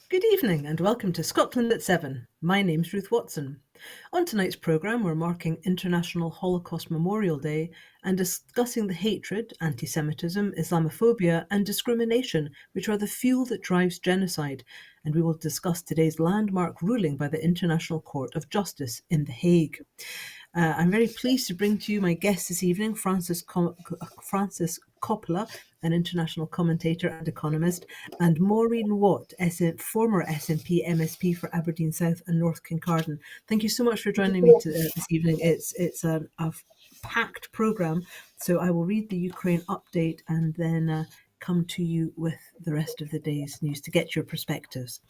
Good evening and welcome to Scotland at 7. My name's Ruth Watson. On tonight's programme, we're marking International Holocaust Memorial Day and discussing the hatred, anti-Semitism, Islamophobia and discrimination which are the fuel that drives genocide. And we will discuss today's landmark ruling by the International Court of Justice in The Hague. I'm very pleased to bring to you my guest this evening, Francis Coppola, an international commentator and economist, and Maureen Watt, former SNP MSP for Aberdeen South and North Kincardine. Thank you so much for joining me this evening. It's a packed programme, so I will read the Ukraine update and then come to you with the rest of the day's news to get your perspectives.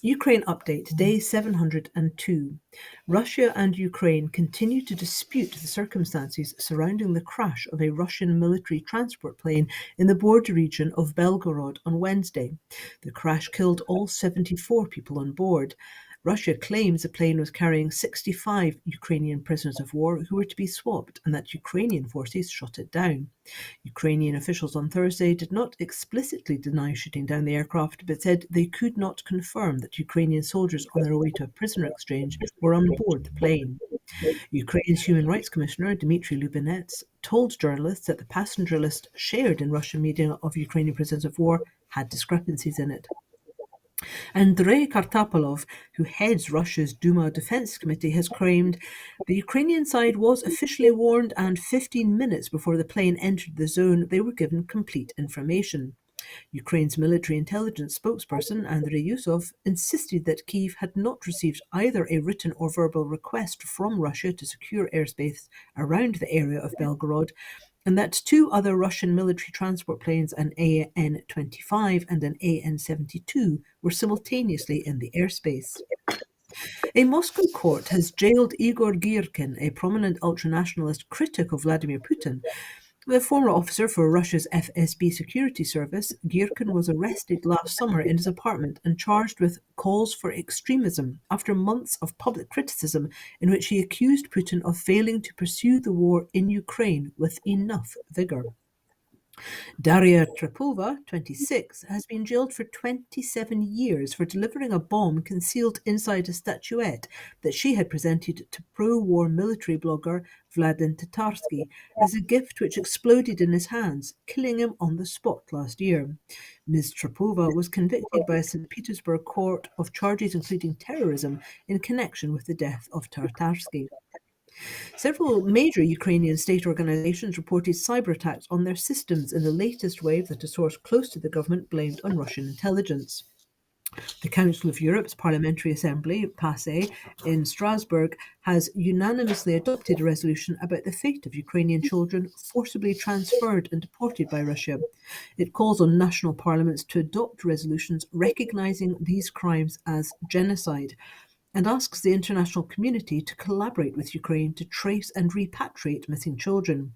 Ukraine update, day 702. Russia and Ukraine continue to dispute the circumstances surrounding the crash of a Russian military transport plane in the border region of Belgorod on Wednesday. The crash killed all 74 people on board. Russia claims the plane was carrying 65 Ukrainian prisoners of war who were to be swapped and that Ukrainian forces shot it down. Ukrainian officials on Thursday did not explicitly deny shooting down the aircraft, but said they could not confirm that Ukrainian soldiers on their way to a prisoner exchange were on board the plane. Ukraine's Human Rights Commissioner, Dmitry Lubinets, told journalists that the passenger list shared in Russian media of Ukrainian prisoners of war had discrepancies in it. Andrei Kartapolov, who heads Russia's Duma Defense Committee, has claimed the Ukrainian side was officially warned and 15 minutes before the plane entered the zone, they were given complete information. Ukraine's military intelligence spokesperson, Andrei Yusov, insisted that Kyiv had not received either a written or verbal request from Russia to secure airspace around the area of Belgorod, and that two other Russian military transport planes, an AN-25 and an AN-72, were simultaneously in the airspace. A Moscow court has jailed Igor Girkin, a prominent ultranationalist critic of Vladimir Putin. The former officer for Russia's FSB security service, Girkin was arrested last summer in his apartment and charged with calls for extremism after months of public criticism in which he accused Putin of failing to pursue the war in Ukraine with enough vigor. Daria Trepova, 26, has been jailed for 27 years for delivering a bomb concealed inside a statuette that she had presented to pro-war military blogger Vladimir Tatarsky as a gift which exploded in his hands, killing him on the spot last year. Ms. Trepova was convicted by a St. Petersburg court of charges including terrorism in connection with the death of Tatarsky. Several major Ukrainian state organizations reported cyber attacks on their systems in the latest wave that a source close to the government blamed on Russian intelligence. The Council of Europe's Parliamentary Assembly, PASE, in Strasbourg, has unanimously adopted a resolution about the fate of Ukrainian children forcibly transferred and deported by Russia. It calls on national parliaments to adopt resolutions recognizing these crimes as genocide, and asks the international community to collaborate with Ukraine to trace and repatriate missing children.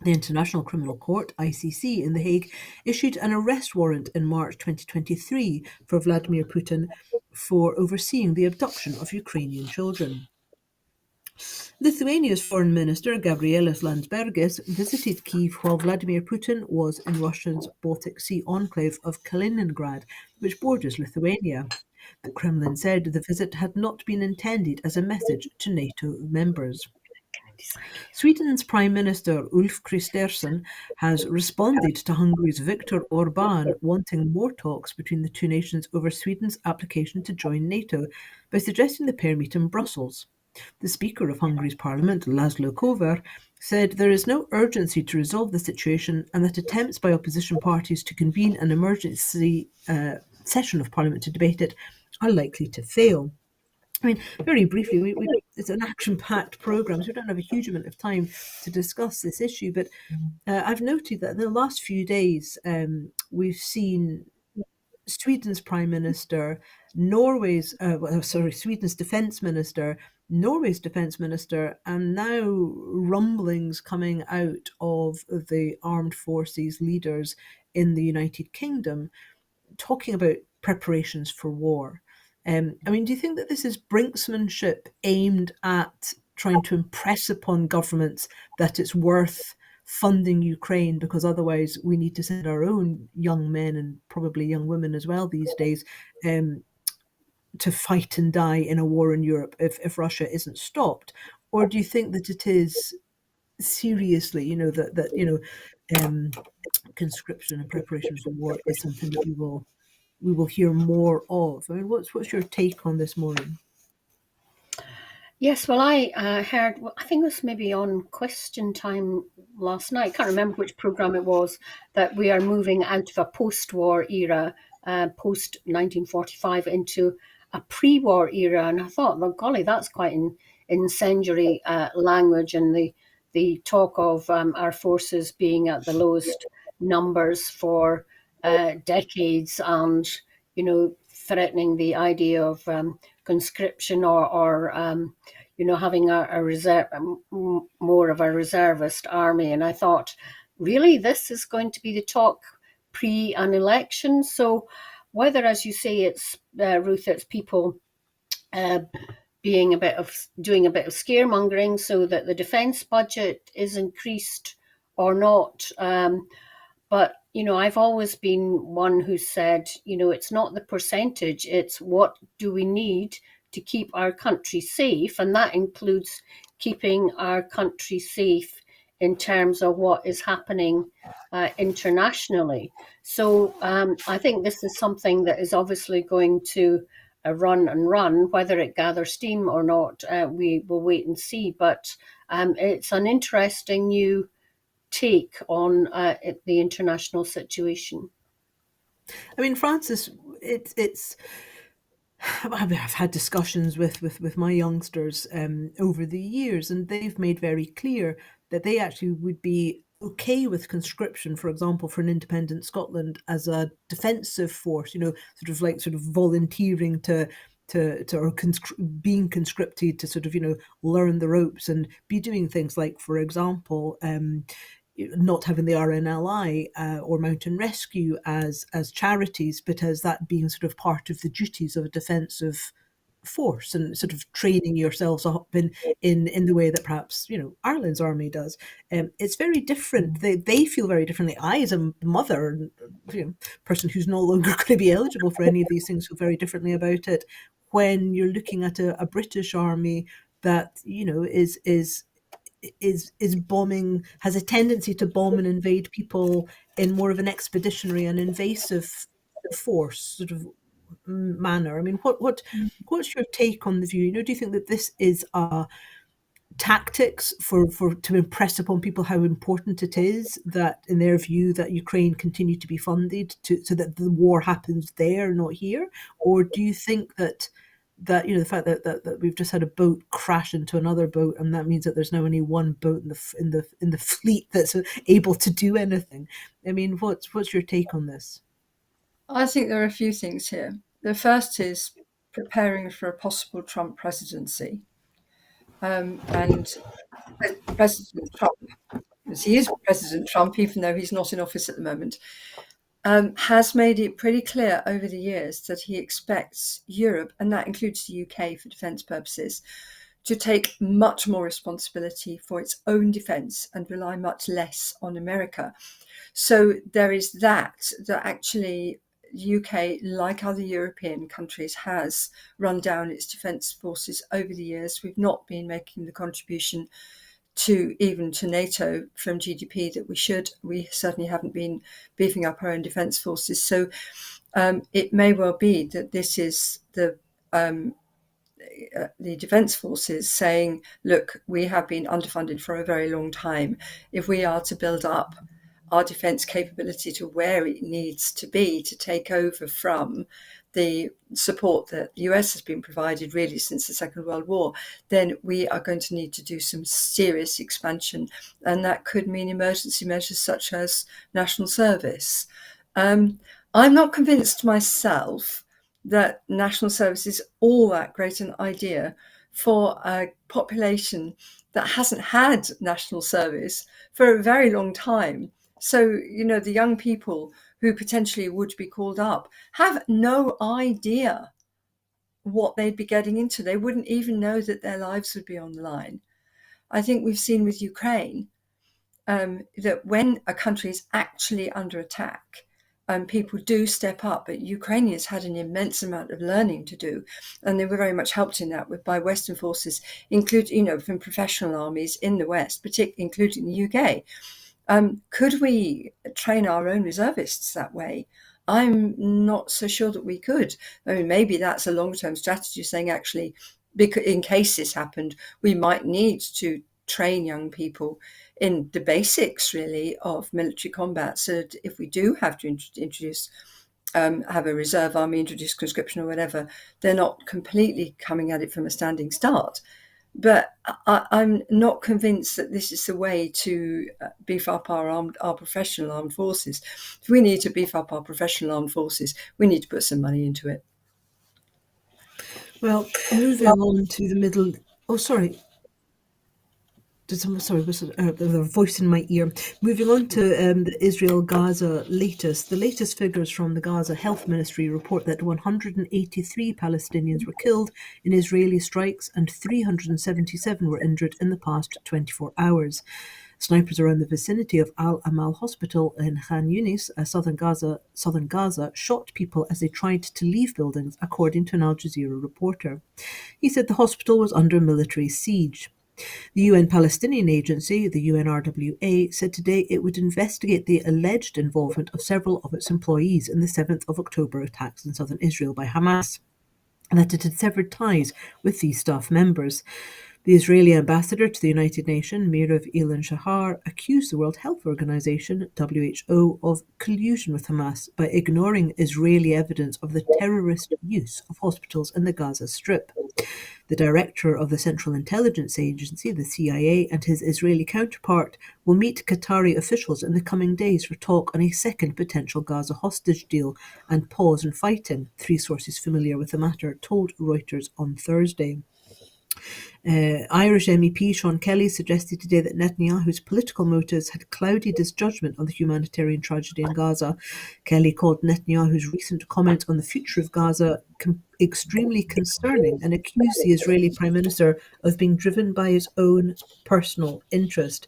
The International Criminal Court, ICC, in The Hague issued an arrest warrant in March 2023 for Vladimir Putin for overseeing the abduction of Ukrainian children. Lithuania's Foreign Minister, Gabrielis Landsbergis, visited Kyiv while Vladimir Putin was in Russia's Baltic Sea enclave of Kaliningrad, which borders Lithuania. The Kremlin said the visit had not been intended as a message to NATO members. Sweden's Prime Minister Ulf Kristersson has responded to Hungary's Viktor Orbán wanting more talks between the two nations over Sweden's application to join NATO by suggesting the pair meet in Brussels. The Speaker of Hungary's Parliament, Laszlo Kövér, said there is no urgency to resolve the situation and that attempts by opposition parties to convene an emergency session of Parliament to debate it are likely to fail. I mean, very briefly, it's an action-packed programme, so we don't have a huge amount of time to discuss this issue, but I've noted that in the last few days, we've seen Sweden's Prime Minister, Sweden's Defence Minister, Norway's Defence Minister, and now rumblings coming out of the armed forces leaders in the United Kingdom talking about preparations for war. I mean, do you think that this is brinksmanship aimed at trying to impress upon governments that it's worth funding Ukraine because otherwise we need to send our own young men and probably young women as well these days to fight and die in a war in Europe if Russia isn't stopped? Or do you think that it is seriously, that conscription and preparation for war is something that we will hear more of? I mean, what's your take on this, Maureen? Yes, well, I heard, I think it was maybe on Question Time last night, I can't remember which programme it was, that we are moving out of a post-war era, post 1945, into a pre-war era. And I thought, well, golly, that's quite an incendiary language. And the talk of our forces being at the lowest numbers for decades, and, threatening the idea of conscription or having a reserve, more of a reservist army. And I thought, really, this is going to be the talk pre an election? So whether, as you say, it's Ruth, it's people doing a bit of scaremongering so that the defence budget is increased or not. But, I've always been one who said, it's not the percentage, it's what do we need to keep our country safe. And that includes keeping our country safe in terms of what is happening internationally. So I think this is something that is obviously going to run and run. Whether it gathers steam or not, we will wait and see. But it's an interesting new take on the international situation. I mean, Francis, it's I've had discussions with my youngsters over the years, and they've made very clear that they actually would be okay with conscription, for example, for an independent Scotland as a defensive force, sort of volunteering to or being conscripted to sort of learn the ropes and be doing things like, for example, not having the RNLI or Mountain Rescue as charities, but as that being sort of part of the duties of a defensive force, and sort of training yourselves up in the way that perhaps Ireland's army does. It's very different. They feel very differently. I, as a mother, person who's no longer going to be eligible for any of these things, feel very differently about it. When you're looking at a British army that is bombing, has a tendency to bomb and invade people in more of an expeditionary and invasive force sort of manner. I mean, what's your take on the view? Do you think that this is a tactics for to impress upon people how important it is that, in their view, that Ukraine continue to be funded so that the war happens there, not here? Or do you think that the fact that we've just had a boat crash into another boat, and that means that there's now only one boat in the fleet that's able to do anything? I mean, what's your take on this? I think there are a few things here. The first is preparing for a possible Trump presidency. And President Trump, as he is President Trump, even though he's not in office at the moment, has made it pretty clear over the years that he expects Europe, and that includes the UK for defence purposes, to take much more responsibility for its own defence and rely much less on America. So there is that actually UK, like other European countries, has run down its defence forces over the years. We've not been making the contribution to NATO from GDP that we should. We certainly haven't been beefing up our own defence forces. So it may well be that this is the defence forces saying, look, we have been underfunded for a very long time. If we are to build up our defence capability to where it needs to be to take over from the support that the US has been provided really since the Second World War, then we are going to need to do some serious expansion. And that could mean emergency measures such as national service. I'm not convinced myself that national service is all that great an idea for a population that hasn't had national service for a very long time. So, the young people who potentially would be called up have no idea what they'd be getting into. They wouldn't even know that their lives would be on the line. I think we've seen with Ukraine that when a country is actually under attack, people do step up. But Ukrainians had an immense amount of learning to do, and they were very much helped in that by Western forces, including, from professional armies in the West, particularly including the UK. Could we train our own reservists that way? I'm not so sure that we could. I mean, maybe that's a long-term strategy, saying actually, because in case this happened, we might need to train young people in the basics, really, of military combat, so that if we do have to introduce, have a reserve army, introduce conscription or whatever, they're not completely coming at it from a standing start. But I'm not convinced that this is the way to beef up our professional armed forces. If we need to beef up our professional armed forces, we need to put some money into it. Well, moving on to the middle. Oh, sorry. Sorry, was a voice in my ear. Moving on to the Israel-Gaza latest. The latest figures from the Gaza Health Ministry report that 183 Palestinians were killed in Israeli strikes and 377 were injured in the past 24 hours. Snipers around the vicinity of Al Amal Hospital in Khan Yunis, southern Gaza, shot people as they tried to leave buildings, according to an Al Jazeera reporter. He said the hospital was under military siege. The UN Palestinian Agency, the UNRWA, said today it would investigate the alleged involvement of several of its employees in the 7th of October attacks in southern Israel by Hamas, and that it had severed ties with these staff members. The Israeli ambassador to the United Nations, Mirav Ilan Shahar, accused the World Health Organization, WHO, of collusion with Hamas by ignoring Israeli evidence of the terrorist use of hospitals in the Gaza Strip. The director of the Central Intelligence Agency, the CIA, and his Israeli counterpart will meet Qatari officials in the coming days for talk on a second potential Gaza hostage deal and pause in fighting, three sources familiar with the matter told Reuters on Thursday. Irish MEP Sean Kelly suggested today that Netanyahu's political motives had clouded his judgment on the humanitarian tragedy in Gaza. Kelly called Netanyahu's recent comment on the future of Gaza extremely concerning and accused the Israeli Prime Minister of being driven by his own personal interest.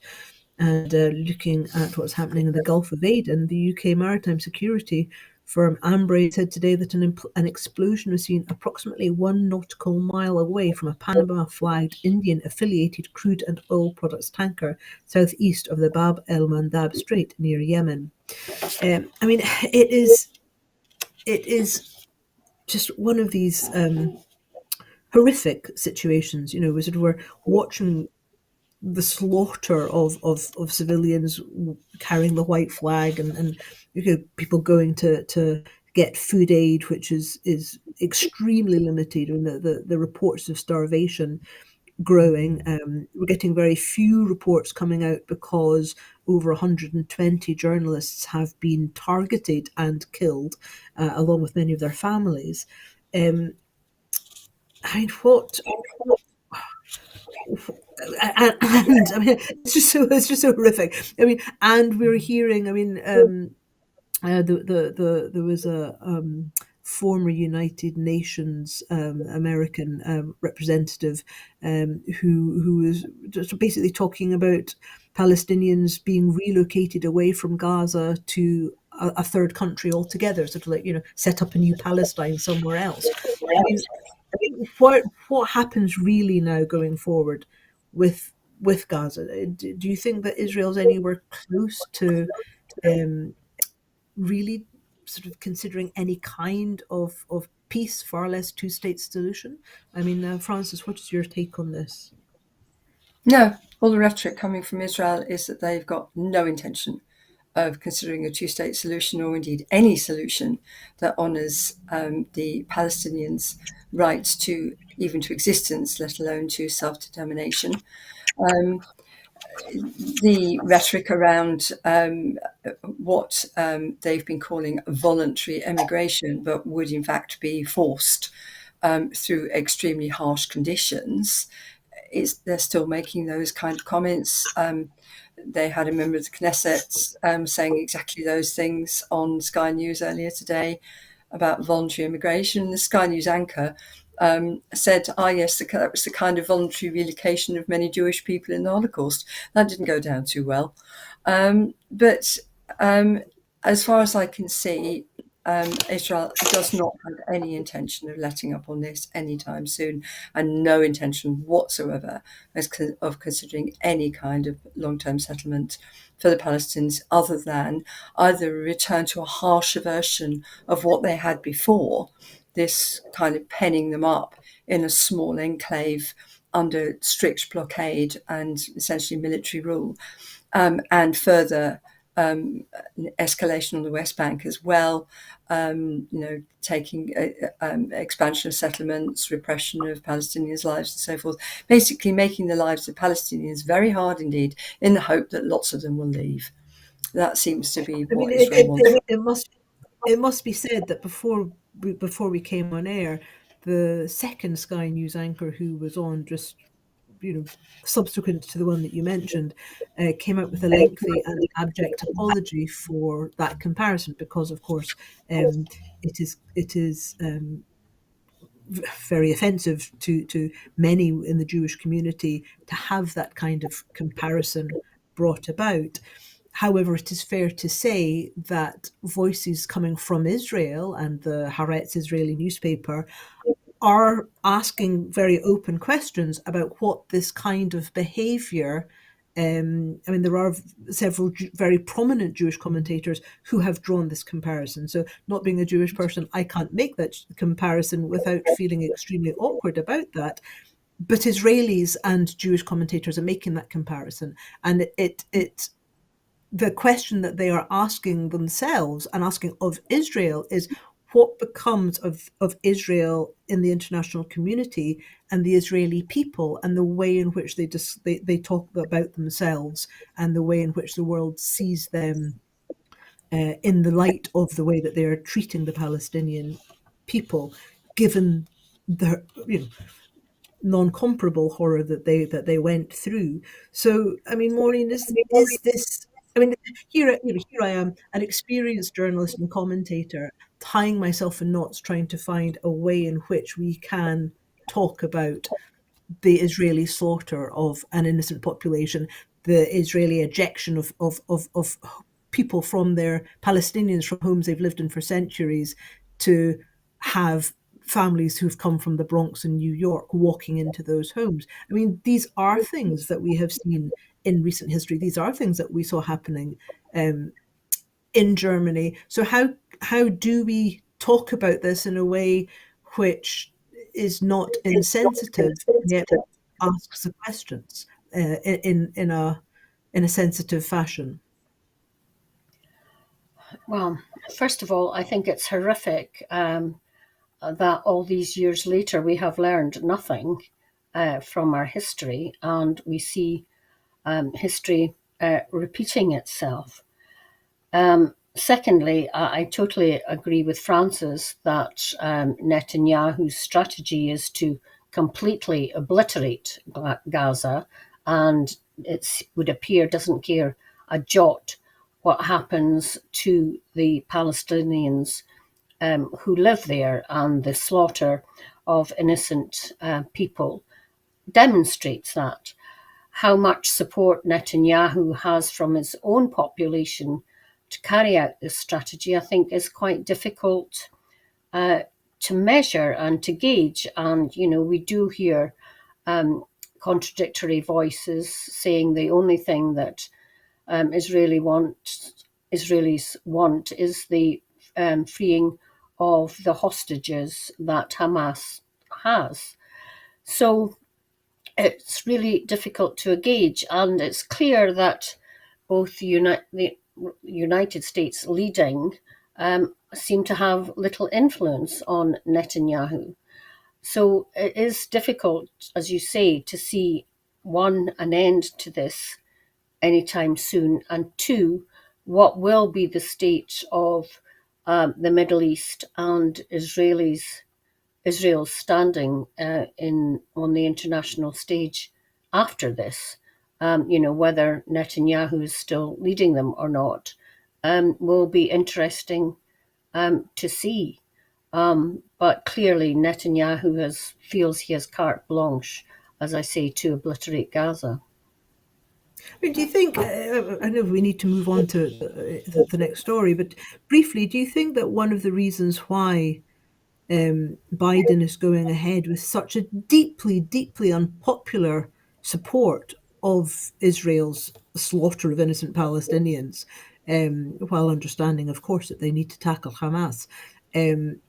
And looking at what's happening in the Gulf of Aden, the UK maritime security firm Ambrey said today that an explosion was seen approximately 1 nautical mile away from a Panama-flagged Indian-affiliated crude and oil products tanker southeast of the Bab el-Mandab Strait near Yemen. I mean, it is just one of these horrific situations. You know, we're watching the slaughter of civilians carrying the white flag, and people going to get food aid, which is extremely limited, and the reports of starvation growing. We're getting very few reports coming out because over 120 journalists have been targeted and killed, along with many of their families. I mean, and I mean, it's just so horrific. I mean, and we're hearing. I mean, there was a former United Nations American representative who was just basically talking about Palestinians being relocated away from Gaza to a third country altogether, sort of like, set up a new Palestine somewhere else. I mean, what happens really now going forward with Gaza? Do you think that Israel's anywhere close to really sort of considering any kind of peace, far less two-state solution? I mean, Francis, what is your take on this? No, all the rhetoric coming from Israel is that they've got no intention of considering a two-state solution, or indeed any solution that honours the Palestinians' right to even to existence, let alone to self-determination. The rhetoric around what they've been calling voluntary emigration, but would in fact be forced through extremely harsh conditions, they're still making those kind of comments. They had a member of the Knesset saying exactly those things on Sky News earlier today about voluntary immigration. The Sky News anchor said, yes, that was the kind of voluntary relocation of many Jewish people in the Holocaust. That didn't go down too well. But as far as I can see, Israel does not have any intention of letting up on this anytime soon, and no intention whatsoever of considering any kind of long-term settlement for the Palestinians, other than either a return to a harsher version of what they had before, this kind of penning them up in a small enclave under strict blockade and essentially military rule, and further escalation on the West Bank as well, taking expansion of settlements, repression of Palestinians' lives and so forth, basically making the lives of Palestinians very hard indeed, in the hope that lots of them will leave. That seems to be what Israel wants. It must be said that before we came on air, the second Sky News anchor who was on just subsequent to the one that you mentioned, came out with a lengthy and abject apology for that comparison, because of course it is very offensive to many in the Jewish community to have that kind of comparison brought about. However, it is fair to say that voices coming from Israel and the Haaretz Israeli newspaper are asking very open questions about what this kind of behavior. There are several very prominent Jewish commentators who have drawn this comparison. So, not being a Jewish person, I can't make that comparison without feeling extremely awkward about that. But Israelis and Jewish commentators are making that comparison, and the question that they are asking themselves and asking of Israel is, what becomes of Israel in the international community and the Israeli people, and the way in which they talk about themselves, and the way in which the world sees them in the light of the way that they are treating the Palestinian people, given the non-comparable horror that they went through. So, Maureen, is this? Here I am, an experienced journalist and commentator, tying myself in knots, trying to find a way in which we can talk about the Israeli slaughter of an innocent population, the Israeli ejection of people from their Palestinians from homes they've lived in for centuries, to have families who've come from the Bronx and New York walking into those homes. These are things that we have seen in recent history. These are things that we saw happening in Germany. So how do we talk about this in a way which is not insensitive, yet asks the questions in a sensitive fashion? Well, first of all, I think it's horrific that all these years later we have learned nothing from our history, and we see history repeating itself. Secondly, I totally agree with Francis that Netanyahu's strategy is to completely obliterate Gaza, and it would appear doesn't care a jot what happens to the Palestinians who live there, and the slaughter of innocent people demonstrates that. How much support Netanyahu has from his own population to carry out this strategy, I think, is quite difficult to measure and to gauge. And, we do hear contradictory voices saying the only thing that Israelis want is the freeing of the hostages that Hamas has. So it's really difficult to gauge, and it's clear that both the United States leading seem to have little influence on Netanyahu. So it is difficult, as you say, to see, one, an end to this anytime soon, and two, what will be the state of the Middle East and Israel's standing on the international stage after this. Whether Netanyahu is still leading them or not will be interesting to see. But clearly Netanyahu feels he has carte blanche, as I say, to obliterate Gaza. Do you think, I know we need to move on to the next story, but briefly, do you think that one of the reasons why Biden is going ahead with such a deeply, deeply unpopular support of Israel's slaughter of innocent Palestinians, while understanding, of course, that they need to tackle Hamas, um,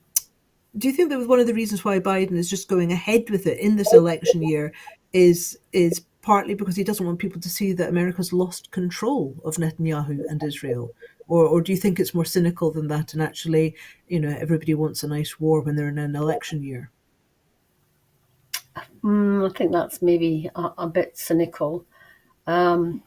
do you think that one of the reasons why Biden is just going ahead with it in this election year is partly because he doesn't want people to see that America's lost control of Netanyahu and Israel? Or do you think it's more cynical than that and actually, everybody wants a nice war when they're in an election year? I think that's maybe a bit cynical. It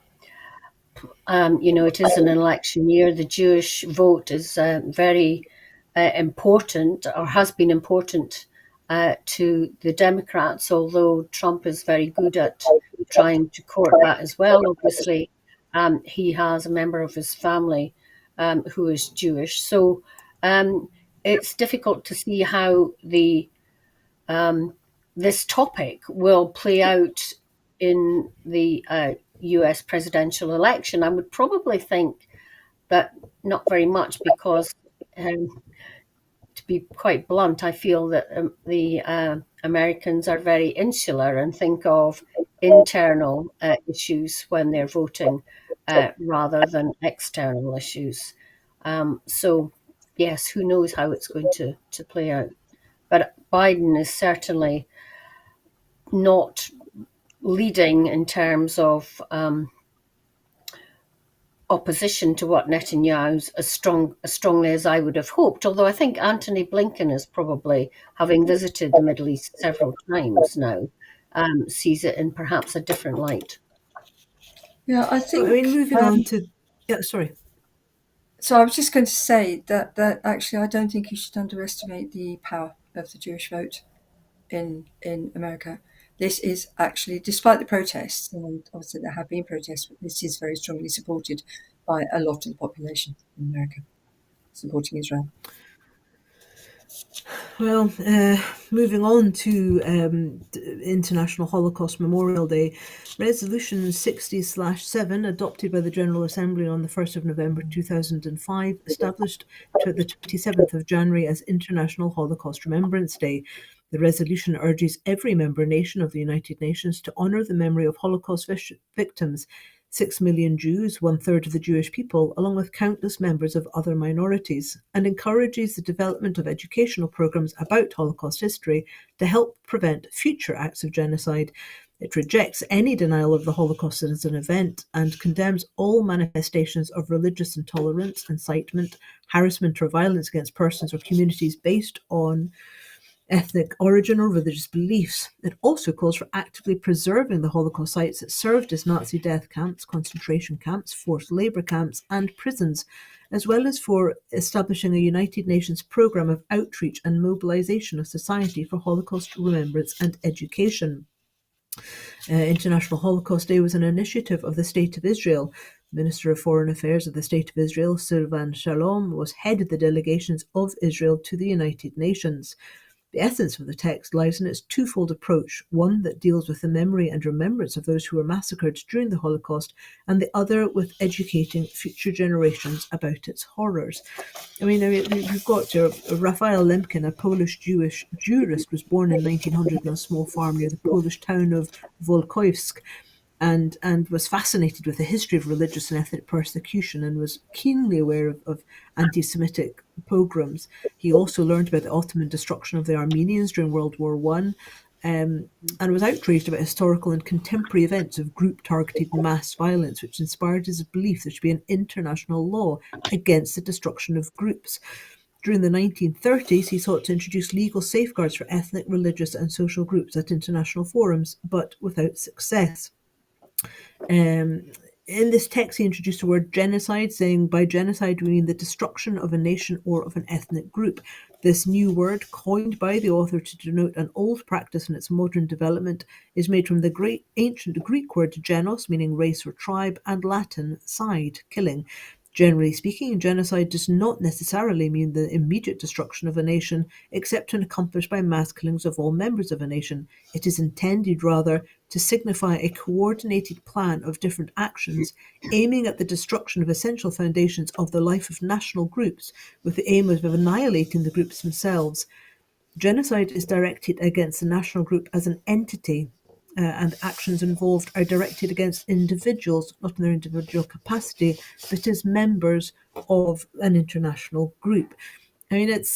is an election year. The Jewish vote is very important, or has been important to the Democrats, although Trump is very good at trying to court that as well. Obviously, he has a member of his family who is Jewish. So it's difficult to see how this topic will play out in the US presidential election. I would probably think that not very much, because to be quite blunt, I feel that the Americans are very insular and think of internal issues when they're voting rather than external issues. So, yes, who knows how it's going to play out. But Biden is certainly not leading in terms of opposition to what Netanyahu's as strongly as I would have hoped. Although I think Antony Blinken is probably, having visited the Middle East several times now, sees it in perhaps a different light. Yeah, I think. Moving on to, yeah, sorry. So I was just going to say that actually I don't think you should underestimate the power of the Jewish vote in America. This is actually, despite the protests, and obviously there have been protests, but this is very strongly supported by a lot of the population in America supporting Israel. Well, moving on to International Holocaust Memorial Day, Resolution 60/7, adopted by the General Assembly on the 1st of November 2005, established the 27th of January as International Holocaust Remembrance Day. The resolution urges every member nation of the United Nations to honour the memory of Holocaust victims, 6 million Jews, 1/3 of the Jewish people, along with countless members of other minorities, and encourages the development of educational programs about Holocaust history to help prevent future acts of genocide. It rejects any denial of the Holocaust as an event and condemns all manifestations of religious intolerance, incitement, harassment, or violence against persons or communities based on ethnic origin or religious beliefs. It also calls for actively preserving the Holocaust sites that served as Nazi death camps, concentration camps, forced labour camps, and prisons, as well as for establishing a United Nations programme of outreach and mobilisation of society for Holocaust remembrance and education. International Holocaust Day was an initiative of the State of Israel. Minister of Foreign Affairs of the State of Israel, Silvan Shalom, was head of the delegations of Israel to the United Nations. The essence of the text lies in its twofold approach, one that deals with the memory and remembrance of those who were massacred during the Holocaust, and the other with educating future generations about its horrors. We've got Raphael Lemkin, a Polish Jewish jurist, was born in 1900 on a small farm near the Polish town of Volkowisk, and was fascinated with the history of religious and ethnic persecution and was keenly aware of anti-Semitic pogroms. He also learned about the Ottoman destruction of the Armenians during World War I, and was outraged about historical and contemporary events of group-targeted mass violence, which inspired his belief there should be an international law against the destruction of groups. During the 1930s, he sought to introduce legal safeguards for ethnic, religious, and social groups at international forums, but without success. In this text, he introduced the word genocide, saying by genocide we mean the destruction of a nation or of an ethnic group. This new word, coined by the author to denote an old practice in its modern development, is made from the great ancient Greek word genos, meaning race or tribe, and Latin side, killing. Generally speaking, genocide does not necessarily mean the immediate destruction of a nation, except when accomplished by mass killings of all members of a nation. It is intended, rather, to signify a coordinated plan of different actions aiming at the destruction of essential foundations of the life of national groups, with the aim of annihilating the groups themselves. Genocide is directed against the national group as an entity, and actions involved are directed against individuals, not in their individual capacity, but as members of an international group. I mean, it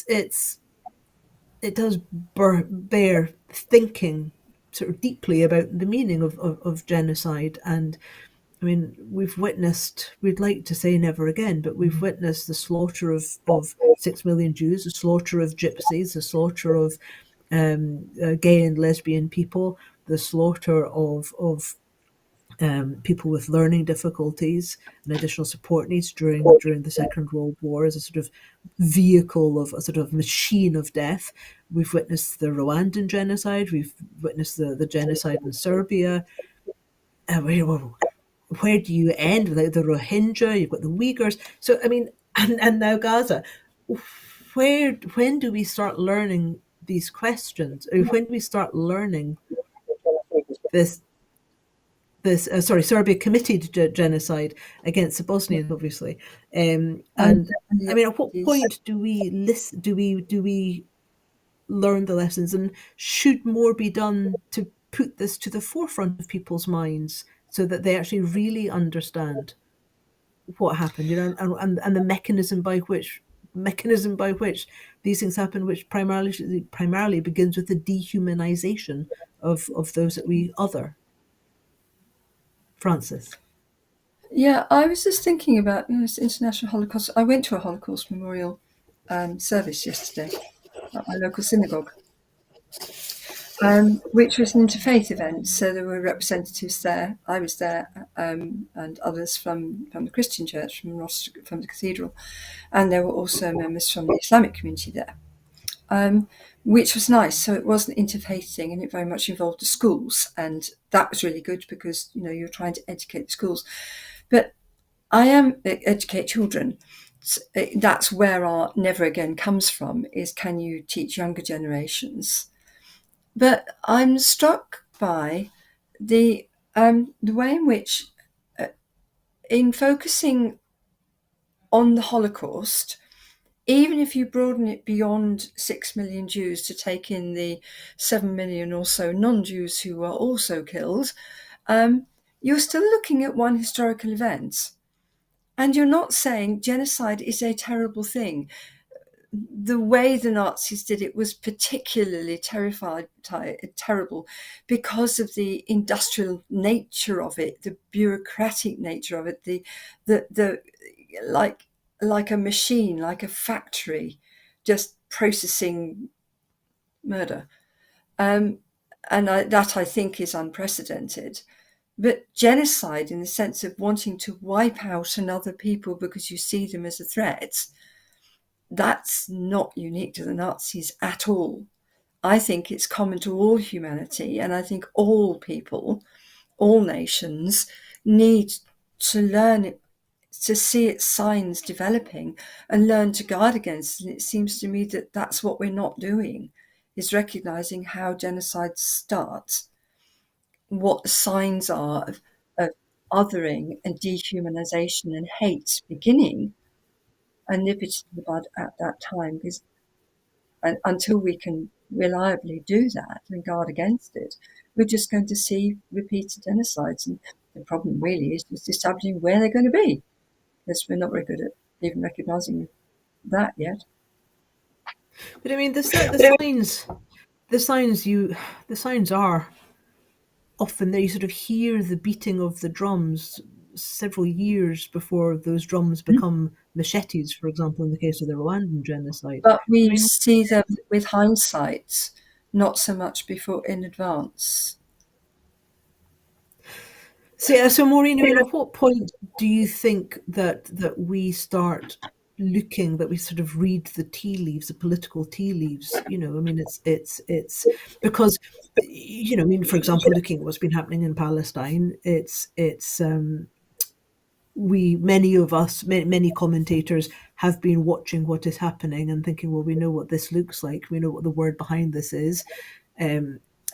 does bear thinking sort of deeply about the meaning of genocide. And I mean, we'd like to say never again, but we've witnessed the slaughter of 6 million Jews, the slaughter of gypsies, the slaughter of gay and lesbian people, the slaughter of people with learning difficulties and additional support needs during the Second World War as a sort of vehicle of a sort of machine of death. We've witnessed the Rwandan genocide. We've witnessed the genocide in Serbia. Where do you end without the Rohingya? You've got the Uyghurs. So I mean, and now Gaza. When do we start learning these questions? When do we start learning this? Serbia committed genocide against the Bosnians, obviously, and I mean, at what point do we listen? Do we learn the lessons, and should more be done to put this to the forefront of people's minds so that they actually really understand what happened, and the mechanism by which these things happen, which primarily begins with the dehumanization of those that we other. Francis. Yeah, I was just thinking about this International Holocaust. I went to a Holocaust Memorial service yesterday at my local synagogue, which was an interfaith event. So there were representatives there. I was there, and others from the Christian church, from the cathedral, and there were also members from the Islamic community there, which was nice. So it was an interfaith thing, and it very much involved the schools, and that was really good because you're trying to educate the schools. But I am educate children. That's where our never again comes from, is can you teach younger generations? But I'm struck by the way in which, in focusing on the Holocaust, even if you broaden it beyond 6 million Jews to take in the 7 million or so non-Jews who were also killed, you're still looking at one historical event. And you're not saying genocide is a terrible thing. The way the Nazis did it was particularly terrible because of the industrial nature of it, the bureaucratic nature of it, the like a machine, like a factory, just processing murder. That I think is unprecedented. But genocide, in the sense of wanting to wipe out another people because you see them as a threat, that's not unique to the Nazis at all. I think it's common to all humanity, and I think all people, all nations, need to learn to see its signs developing and learn to guard against it. And it seems to me that that's what we're not doing, is recognizing how genocide starts, what the signs are of othering and dehumanization and hate beginning, and nip it in the bud at that time. Because until we can reliably do that and guard against it, we're just going to see repeated genocides. And the problem really is just establishing where they're going to be, because we're not very good at even recognizing that yet. But I mean, the signs are often there. You sort of hear the beating of the drums several years before those drums become machetes, for example, in the case of the Rwandan genocide. But we see them with hindsight, not so much before in advance. So Maureen, at what point do you think that we start looking, that we sort of read the tea leaves, the political tea leaves? I mean, it's because, for example, looking at what's been happening in Palestine, it's many of us, many commentators have been watching what is happening and thinking, well, we know what this looks like, we know what the word behind this is.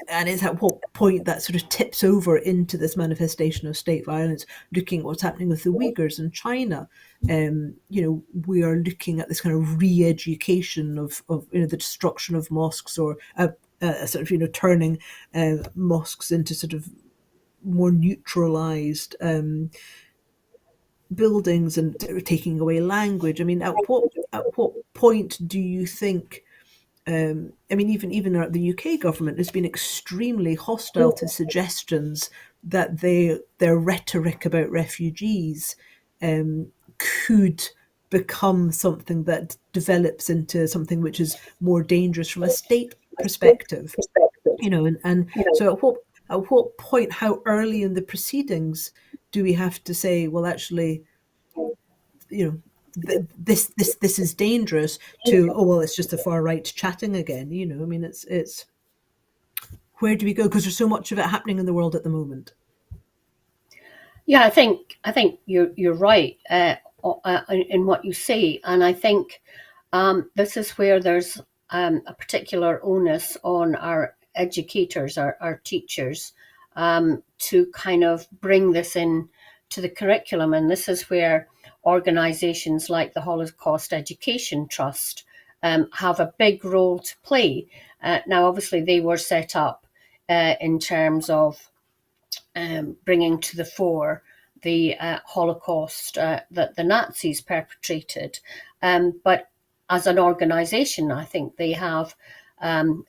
And it's at what point that sort of tips over into this manifestation of state violence, looking at what's happening with the Uyghurs in China. We are looking at this kind of re-education of the destruction of mosques, or sort of turning mosques into sort of more neutralized buildings, and taking away language. I mean, at what point do you think? Even the UK government has been extremely hostile to suggestions that their rhetoric about refugees could become something that develops into something which is more dangerous from a state perspective. And so at what point, how early in the proceedings do we have to say, well, actually, this is dangerous, to, oh well, it's just the far right chatting again. It's where do we go, because there's so much of it happening in the world at the moment. Yeah, I think you're right in what you say, and I think this is where there's a particular onus on our educators, our teachers, to kind of bring this in to the curriculum, and this is where organisations like the Holocaust Education Trust have a big role to play. Now, obviously, they were set up in terms of bringing to the fore the Holocaust that the Nazis perpetrated. But as an organisation, I think they have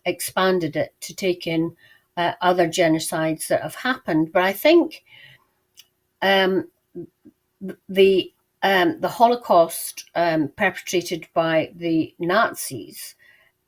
expanded it to take in other genocides that have happened. But I think the Holocaust perpetrated by the Nazis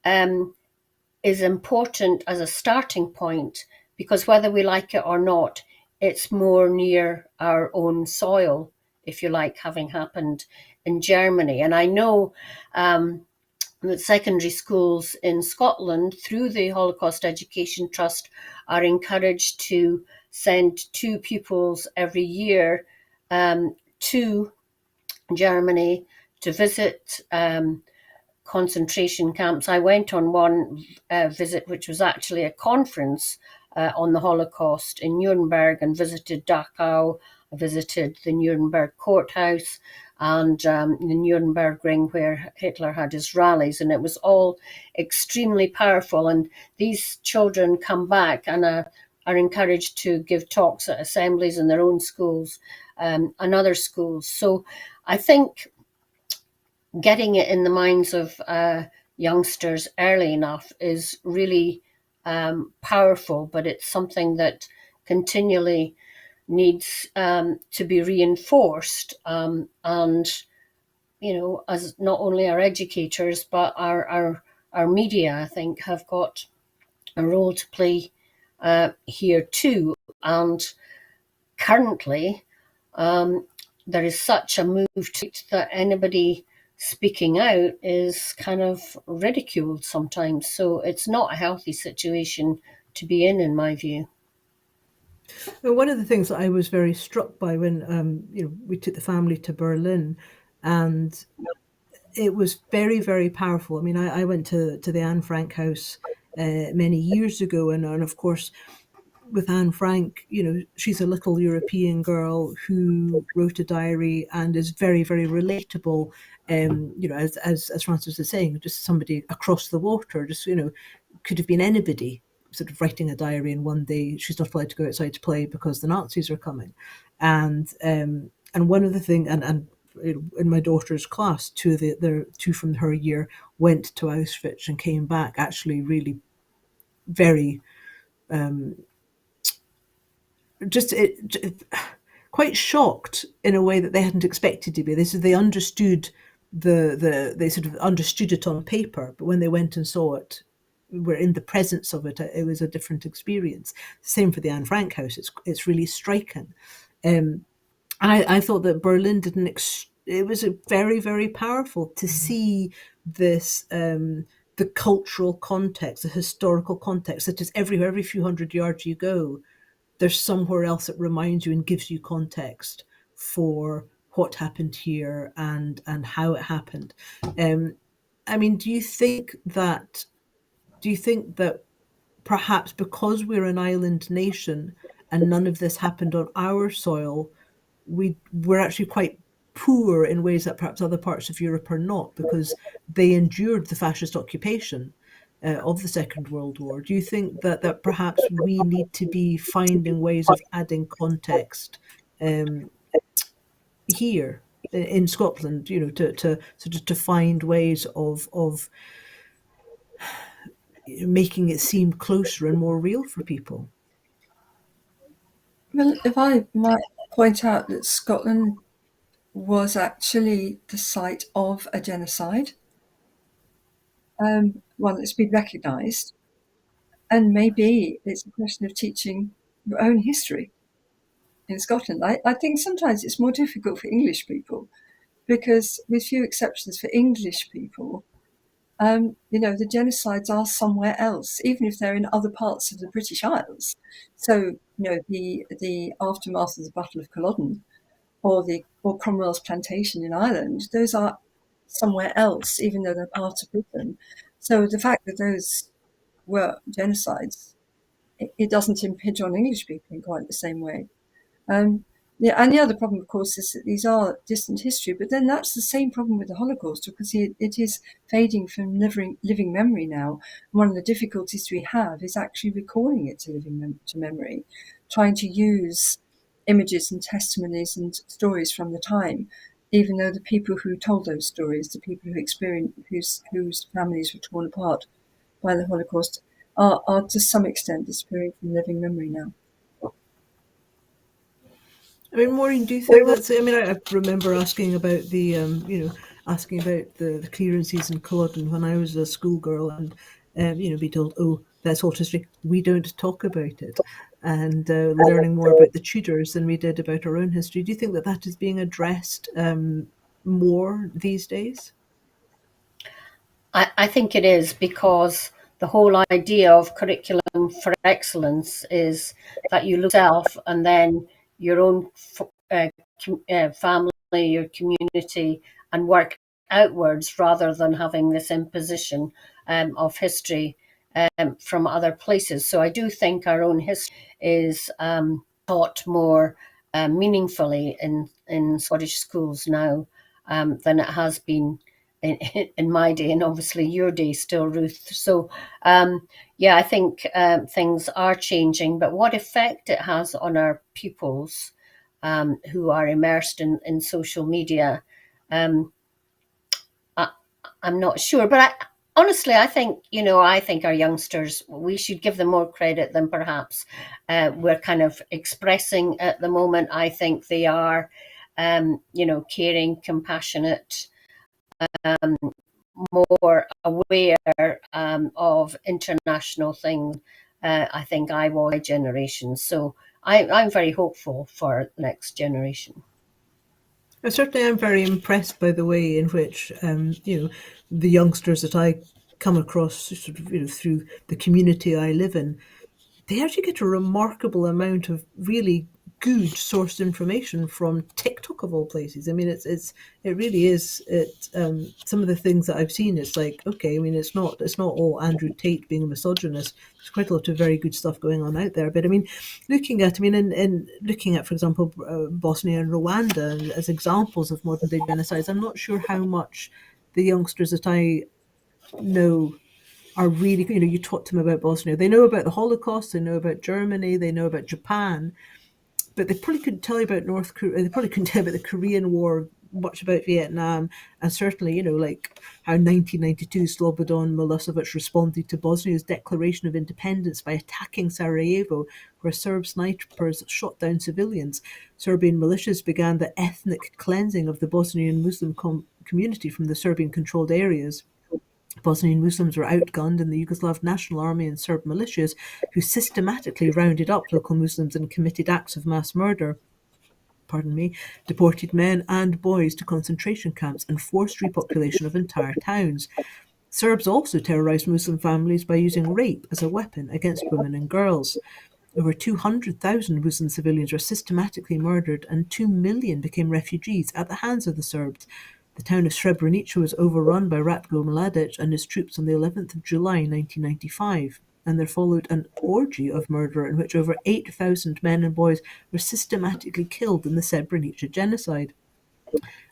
is important as a starting point, because whether we like it or not, it's more near our own soil, if you like, having happened in Germany. And I know that secondary schools in Scotland, through the Holocaust Education Trust, are encouraged to send 2 pupils every year to Germany to visit concentration camps. I went on one visit, which was actually a conference on the Holocaust in Nuremberg, and visited Dachau. I visited the Nuremberg courthouse and the Nuremberg ring where Hitler had his rallies, and it was all extremely powerful. And these children come back and are encouraged to give talks at assemblies in their own schools and other schools. So I think getting it in the minds of youngsters early enough is really powerful, but it's something that continually needs to be reinforced. And, as not only our educators, but our media, I think, have got a role to play here too. And currently, there is such a move to it that anybody speaking out is kind of ridiculed sometimes. So it's not a healthy situation to be in my view. Well, one of the things that I was very struck by when we took the family to Berlin, and it was very, very powerful. I mean, I went to the Anne Frank house many years ago, and of course, with Anne Frank, she's a little European girl who wrote a diary and is very, very relatable. As Francis was saying, just somebody across the water, just could have been anybody, sort of writing a diary, and one day she's not allowed to go outside to play because the Nazis are coming. And one of the things, and in my daughter's class, the two from her year went to Auschwitz and came back actually really very quite shocked in a way that they hadn't expected to be. They understood they sort of understood it on paper, but when they went and saw it, were in the presence of it, it was a different experience. Same for the Anne Frank house. It's really striking. And I thought that Berlin it was very, very powerful to see this, the cultural context, the historical context, that is everywhere, every few hundred yards you go, there's somewhere else that reminds you and gives you context for what happened here and how it happened. I mean, do you think that perhaps because we're an island nation and none of this happened on our soil, we're actually quite poor in ways that perhaps other parts of Europe are not, because they endured the fascist occupation of the Second World War? Do you think that perhaps we need to be finding ways of adding context um, here in Scotland, to find ways of making it seem closer and more real for people? Well, if I might point out that Scotland was actually the site of a genocide, one that's been recognised, and maybe it's a question of teaching your own history in Scotland. I think sometimes it's more difficult for English people because, with few exceptions for English people, the genocides are somewhere else, even if they're in other parts of the British Isles. So, the aftermath of the Battle of Culloden or Cromwell's plantation in Ireland, those are somewhere else, even though they're part of Britain. So the fact that those were genocides, it doesn't impinge on English people in quite the same way. Yeah, and the other problem, of course, is that these are distant history, but then that's the same problem with the Holocaust, because it is fading from living memory now. One of the difficulties we have is actually recalling it to to memory, trying to use images and testimonies and stories from the time, even though the people who told those stories, the people who experienced, whose families were torn apart by the Holocaust, are to some extent disappearing from living memory now. I mean, Maureen, do you think that's it? I mean, I remember asking about the clearances in Culloden when I was a schoolgirl, and be told, "Oh, that's old history. We don't talk about it," and learning more about the Tudors than we did about our own history. Do you think that is being addressed more these days? I think it is, because the whole idea of curriculum for excellence is that you look at yourself and then your own family, your community, and work outwards, rather than having this imposition of history from other places. So I do think our own history is taught more meaningfully in Scottish schools now than it has been in my day, and obviously your day still, Ruth. So I think things are changing, but what effect it has on our pupils who are immersed in social media, I'm not sure. But honestly, I think our youngsters, we should give them more credit than perhaps we're kind of expressing at the moment. I think they are, caring, compassionate, more aware of international things. I think I was my generation. So I'm very hopeful for the next generation. I certainly am very impressed by the way in which the youngsters that I come across sort of through the community I live in, they actually get a remarkable amount of really good sourced information from TikTok of all places. I mean, it really is. Some of the things that I've seen, it's like, okay, I mean, it's not all Andrew Tate being a misogynist. There's quite a lot of very good stuff going on out there. But I mean, looking at, for example, Bosnia and Rwanda as examples of modern day genocides, I'm not sure how much the youngsters that I know are really, you talk to them about Bosnia. They know about the Holocaust, they know about Germany, they know about Japan, but they probably couldn't tell you about North Korea. They probably couldn't tell you about the Korean War, much about Vietnam, and certainly, like how 1992 Slobodan Milosevic responded to Bosnia's declaration of independence by attacking Sarajevo, where Serb snipers shot down civilians. Serbian militias began the ethnic cleansing of the Bosnian Muslim community from the Serbian-controlled areas. Bosnian Muslims were outgunned, and the Yugoslav National Army and Serb militias, who systematically rounded up local Muslims and committed acts of mass murder, deported men and boys to concentration camps and forced repopulation of entire towns. Serbs also terrorized Muslim families by using rape as a weapon against women and girls. Over 200,000 Muslim civilians were systematically murdered, and 2 million became refugees at the hands of the Serbs. The town of Srebrenica was overrun by Ratko Mladic and his troops on the 11th of July 1995, and there followed an orgy of murder in which over 8,000 men and boys were systematically killed in the Srebrenica genocide.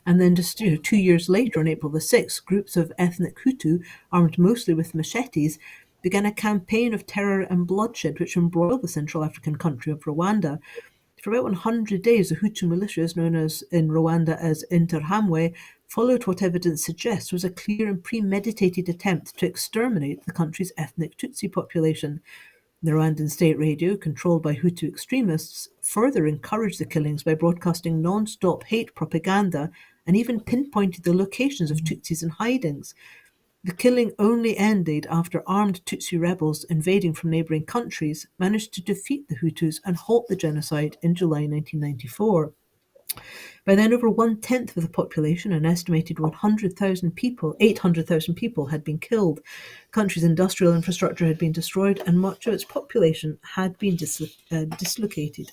And then just 2 years later, on April the 6th, groups of ethnic Hutu, armed mostly with machetes, began a campaign of terror and bloodshed which embroiled the Central African country of Rwanda. For about 100 days, the Hutu militias, known as in Rwanda as Interahamwe, followed what evidence suggests was a clear and premeditated attempt to exterminate the country's ethnic Tutsi population. The Rwandan state radio, controlled by Hutu extremists, further encouraged the killings by broadcasting non-stop hate propaganda and even pinpointed the locations of Tutsis in hidings. The killing only ended after armed Tutsi rebels invading from neighbouring countries managed to defeat the Hutus and halt the genocide in July 1994. By then, over 1/10 of the population, an estimated 800,000 people had been killed. The country's industrial infrastructure had been destroyed, and much of its population had been dislocated.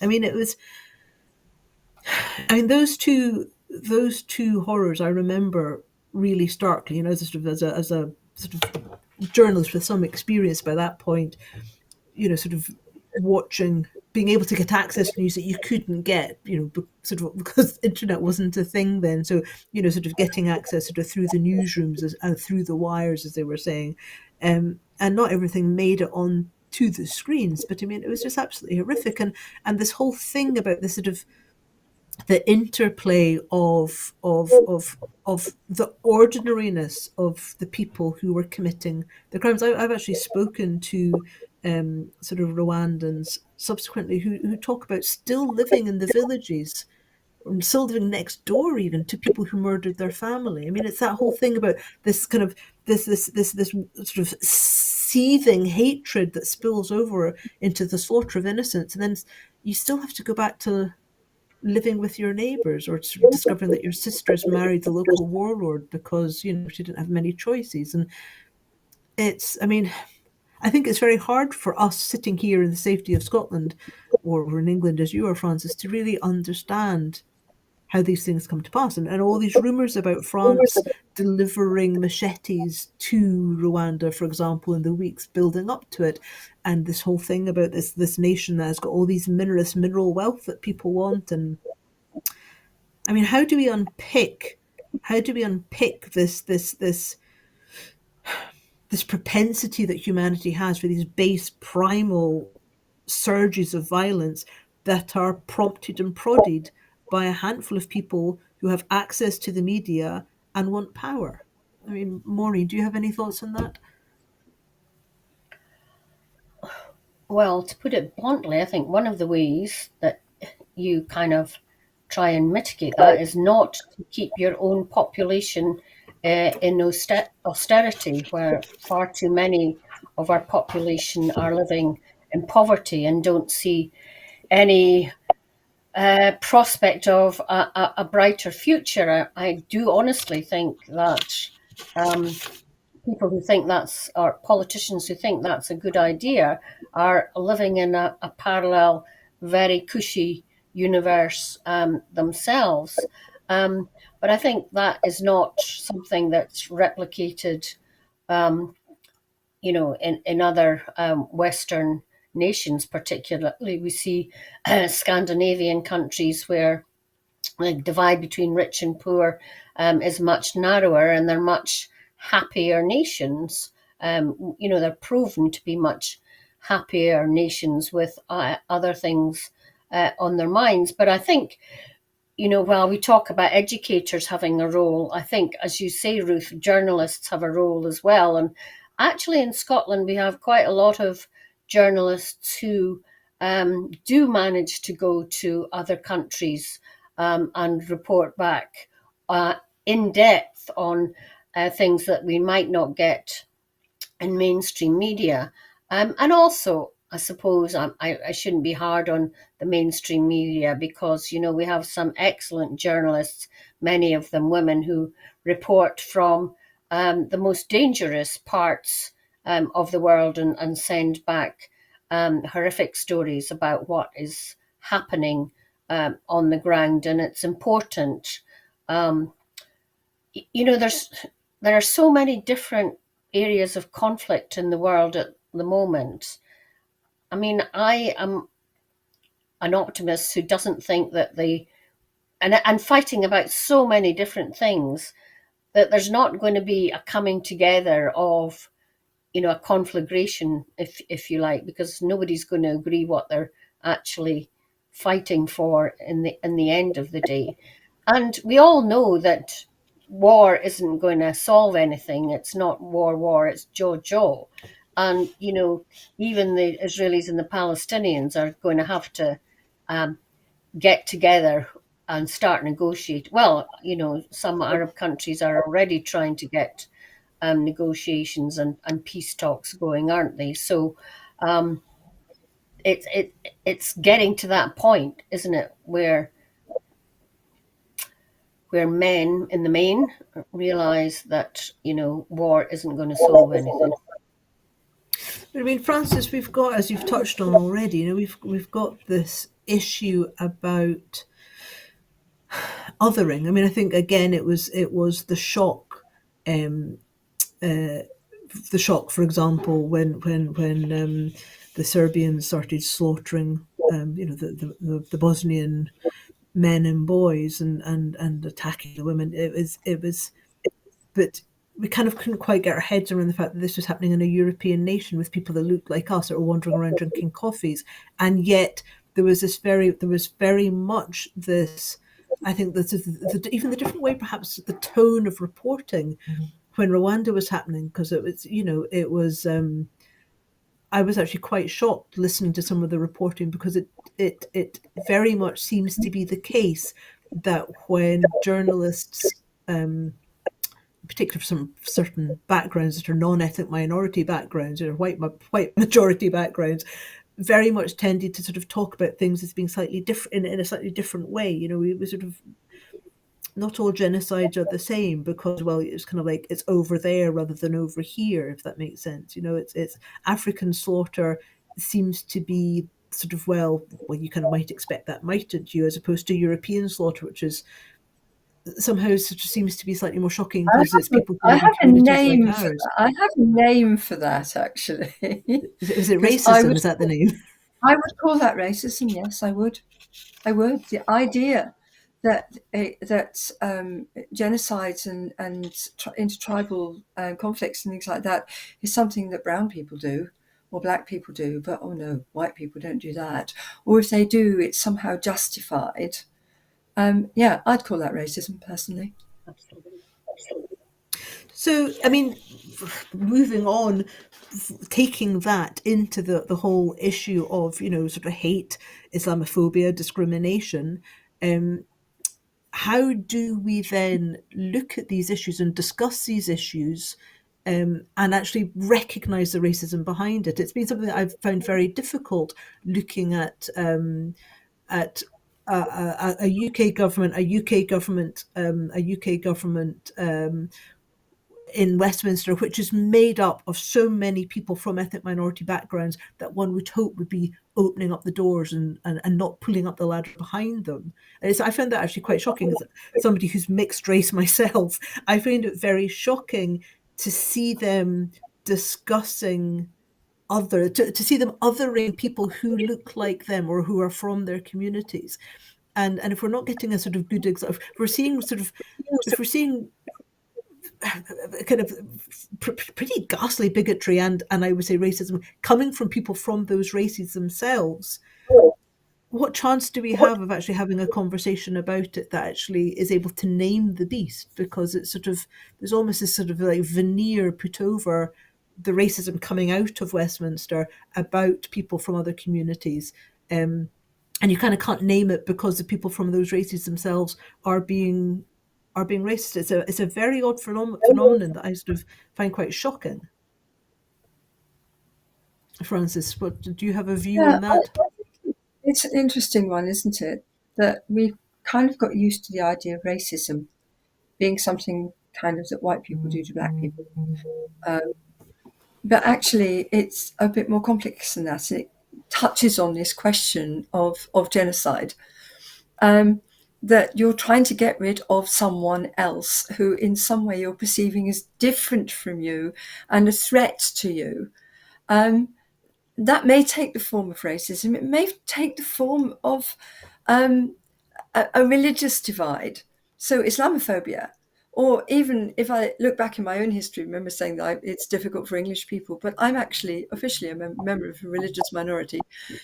Those two horrors I remember really starkly. As a sort of journalist with some experience by that point, sort of watching, being able to get access to news that you couldn't get, because internet wasn't a thing then. So, sort of getting access sort of through the newsrooms and through the wires, as they were saying. And not everything made it on to the screens, but it was just absolutely horrific. And this whole thing about this sort of the interplay of the ordinariness of the people who were committing the crimes. I've actually spoken to sort of Rwandans subsequently who talk about still living in the villages, and still living next door even to people who murdered their family. It's that whole thing about this kind of this sort of seething hatred that spills over into the slaughter of innocents, and then you still have to go back to living with your neighbours, or discovering that your sister's married the local warlord because she didn't have many choices. And I think it's very hard for us sitting here in the safety of Scotland, or in England as you are, Francis, to really understand how these things come to pass. And all these rumours about France delivering machetes to Rwanda, for example, in the weeks building up to it, and this whole thing about this nation that has got all these mineral wealth that people want. And how do we unpick this propensity that humanity has for these base primal surges of violence that are prompted and prodded by a handful of people who have access to the media and want power? Maureen, do you have any thoughts on that? Well, to put it bluntly, I think one of the ways that you kind of try and mitigate that is not to keep your own population in austerity, where far too many of our population are living in poverty and don't see any prospect of a brighter future. I do honestly think that people who think that's, or politicians who think that's a good idea, are living in a parallel, very cushy universe themselves. But I think that is not something that's replicated, in other Western nations. Particularly, we see Scandinavian countries where the divide between rich and poor is much narrower, and they're much happier nations. They're proven to be much happier nations with other things on their minds. But I think, while we talk about educators having a role, I think, as you say, Ruth, journalists have a role as well. And actually in Scotland, we have quite a lot of journalists who do manage to go to other countries and report back in depth on things that we might not get in mainstream media. And also, I suppose I shouldn't be hard on the mainstream media, because, we have some excellent journalists, many of them women, who report from the most dangerous parts of the world and send back horrific stories about what is happening on the ground, and it's important. There are so many different areas of conflict in the world at the moment. I mean, I am an optimist who doesn't think that and fighting about so many different things, that there's not going to be a coming together of, a conflagration, if you like, because nobody's going to agree what they're actually fighting for in the end of the day. And we all know that war isn't going to solve anything. It's not war, it's jaw. And, even the Israelis and the Palestinians are going to have to get together and start negotiate. Well, some Arab countries are already trying to get negotiations and peace talks going, aren't they? So it's getting to that point, isn't it, where men in the main realize that war isn't going to solve anything. I mean, Francis, we've got, as you've touched on already, we've got this issue about othering. I mean, I think again it was the shock, for example, when the Serbians started slaughtering, the Bosnian men and boys and attacking the women. It was, but we kind of couldn't quite get our heads around the fact that this was happening in a European nation with people that looked like us that were wandering around drinking coffees, and yet there was very much this. I think this is even the different way, perhaps the tone of reporting when Rwanda was happening, because it was. I was actually quite shocked listening to some of the reporting, because it very much seems to be the case that when journalists, particularly from certain backgrounds that are non-ethnic minority backgrounds or white majority backgrounds, very much tended to sort of talk about things as being slightly different in a slightly different way. We sort of, not all genocides are the same, because, well, it's kind of like it's over there rather than over here, if that makes sense. It's African slaughter seems to be sort of, well, you kind of might expect that, mightn't you, as opposed to European slaughter, which is somehow sort of seems to be slightly more shocking because it's people I from have a communities like name for ours. that. I have a name for that, actually. Is it racism? Is that the name? I would call that racism. Yes, I would. The idea that genocides and intertribal conflicts and things like that is something that brown people do or black people do, but oh no, white people don't do that. Or if they do, it's somehow justified. Yeah, I'd call that racism personally. Absolutely. So, I mean, moving on, taking that into the whole issue of, sort of hate, Islamophobia, discrimination, how do we then look at these issues and discuss these issues, and actually recognise the racism behind it? It's been something that I've found very difficult, looking at a UK government, in Westminster, which is made up of so many people from ethnic minority backgrounds that one would hope would be opening up the doors and not pulling up the ladder behind them. And I found that actually quite shocking, as somebody who's mixed race myself. I find it very shocking to see them discussing to see them othering people who look like them or who are from their communities. And if we're not getting a sort of good example, if we're seeing kind of pretty ghastly bigotry and I would say racism coming from people from those races themselves, what chance do we have of actually having a conversation about it that actually is able to name the beast? Because it's sort of, there's almost this sort of like veneer put over the racism coming out of Westminster about people from other communities, and you kind of can't name it because the people from those races themselves are being racist. It's a very odd phenomenon that I sort of find quite shocking. Francis, do you have a view on that? It's an interesting one, isn't it? That we've kind of got used to the idea of racism being something kind of that white people do to black people. But actually, it's a bit more complex than that. touches on this question of genocide. That you're trying to get rid of someone else who in some way you're perceiving as different from you and a threat to you. That may take the form of racism. It may take the form of a religious divide. So Islamophobia. Or even if I look back in my own history, remember saying that it's difficult for English people, but I'm actually officially a member of a religious minority,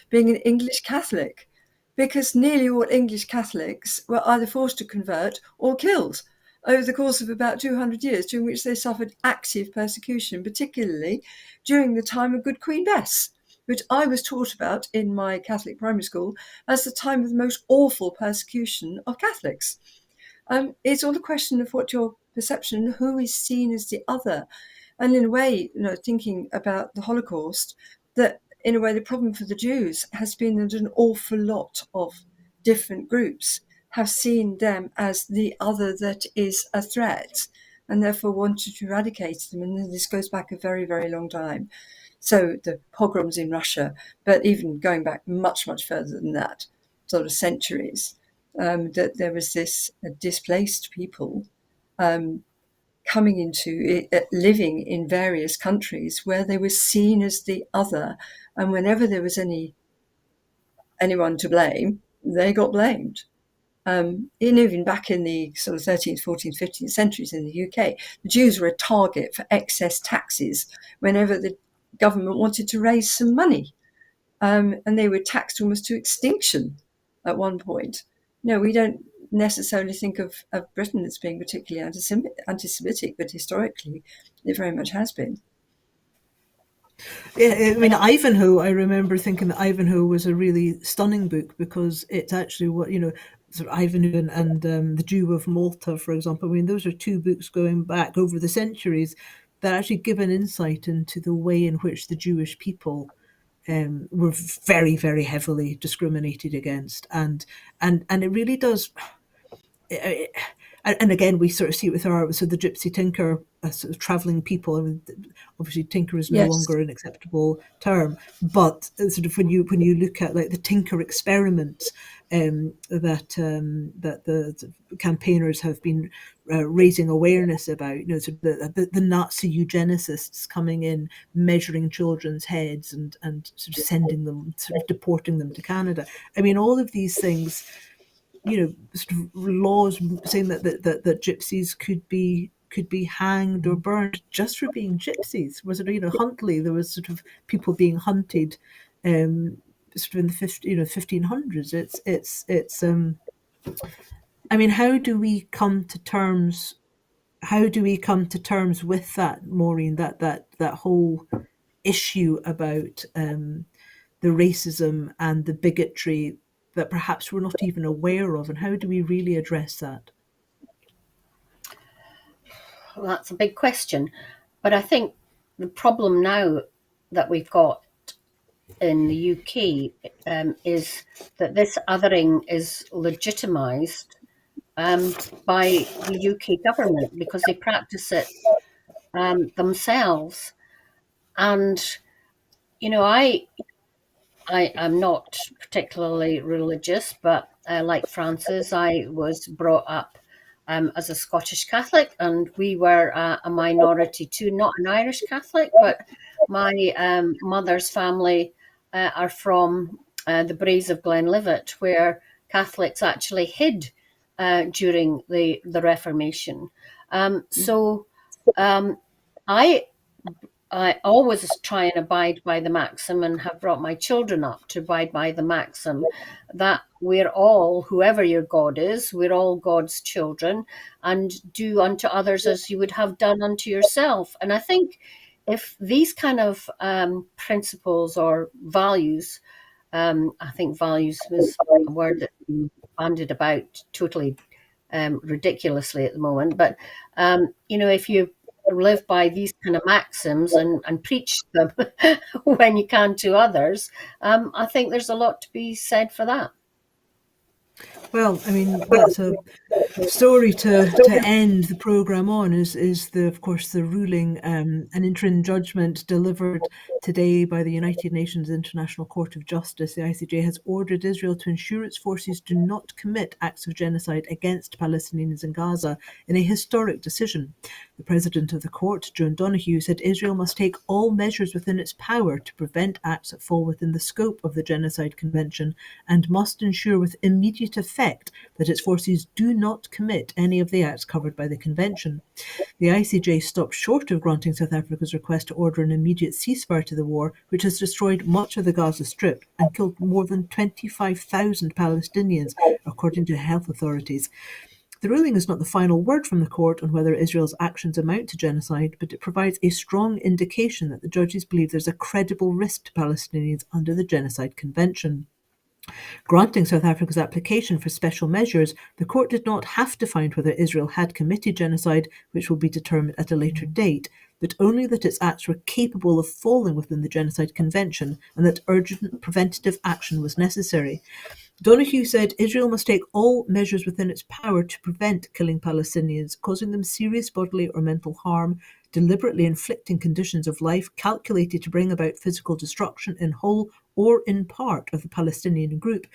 being an English Catholic, because nearly all English Catholics were either forced to convert or killed over the course of about 200 years, during which they suffered active persecution, particularly during the time of Good Queen Bess, which I was taught about in my Catholic primary school as the time of the most awful persecution of Catholics. It's all a question of what your perception, who is seen as the other. And in a way, thinking about the Holocaust, that in a way the problem for the Jews has been that an awful lot of different groups have seen them as the other that is a threat and therefore wanted to eradicate them. And this goes back a very, very long time. So the pogroms in Russia, but even going back much, much further than that, sort of centuries, that there was this displaced people coming into living in various countries where they were seen as the other. And whenever there was anyone to blame, they got blamed. Even back in the sort of 13th, 14th, 15th centuries in the UK, the Jews were a target for excess taxes whenever the government wanted to raise some money. And they were taxed almost to extinction at one point. No, we don't necessarily think of Britain as being particularly anti-Semitic, but historically it very much has been. Yeah, I mean, Ivanhoe, I remember thinking that Ivanhoe was a really stunning book because it's actually what, sort of Ivanhoe and The Jew of Malta, for example. I mean, those are two books going back over the centuries that actually give an insight into the way in which the Jewish people were very, very heavily discriminated against. And it really does... And again, we sort of see it with the Gypsy Tinker, sort of travelling people. I mean, obviously, tinker is no Yes. longer an acceptable term, but sort of when you look at like the Tinker experiment that the campaigners have been raising awareness about, sort of the Nazi eugenicists coming in, measuring children's heads and sort of sending them, sort of deporting them to Canada. I mean, all of these things. Sort of laws saying that gypsies could be hanged or burned just for being gypsies. Was it Huntley? There was sort of people being hunted, sort of in the 1500s. It's I mean, how do we come to terms? How do we come to terms with that, Maureen? That whole issue about the racism and the bigotry that perhaps we're not even aware of, and how do we really address that? Well, that's a big question, but I think the problem now that we've got in the UK is that this othering is legitimised by the UK government because they practice it themselves. And I'm not particularly religious, but like Frances, I was brought up as a Scottish Catholic, and we were a minority too, not an Irish Catholic, but my mother's family are from the Braes of Glenlivet, where Catholics actually hid during the Reformation. So I always try and abide by the maxim, and have brought my children up to abide by the maxim that we're all, whoever your God is, we're all God's children, and do unto others as you would have done unto yourself. And I think if these kind of principles or values, I think values is a word that's been bandied about totally ridiculously at the moment, but if you live by these kind of maxims and preach them when you can to others, I think there's a lot to be said for that. Well, I mean, that's a story to end the program on is the of course the ruling, an interim judgment delivered today by the United Nations International Court of Justice. The ICJ has ordered Israel to ensure its forces do not commit acts of genocide against Palestinians in Gaza in a historic decision. The president of the court, Joan Donoghue, said Israel must take all measures within its power to prevent acts that fall within the scope of the Genocide Convention and must ensure with immediate effect that its forces do not commit any of the acts covered by the Convention. The ICJ stopped short of granting South Africa's request to order an immediate ceasefire to the war, which has destroyed much of the Gaza Strip and killed more than 25,000 Palestinians, according to health authorities. The ruling is not the final word from the court on whether Israel's actions amount to genocide, but it provides a strong indication that the judges believe there's a credible risk to Palestinians under the Genocide Convention. Granting South Africa's application for special measures, the court did not have to find whether Israel had committed genocide, which will be determined at a later date, but only that its acts were capable of falling within the Genocide Convention and that urgent preventative action was necessary. Donoghue said Israel must take all measures within its power to prevent killing Palestinians, causing them serious bodily or mental harm, deliberately inflicting conditions of life calculated to bring about physical destruction in whole or in part of the Palestinian group,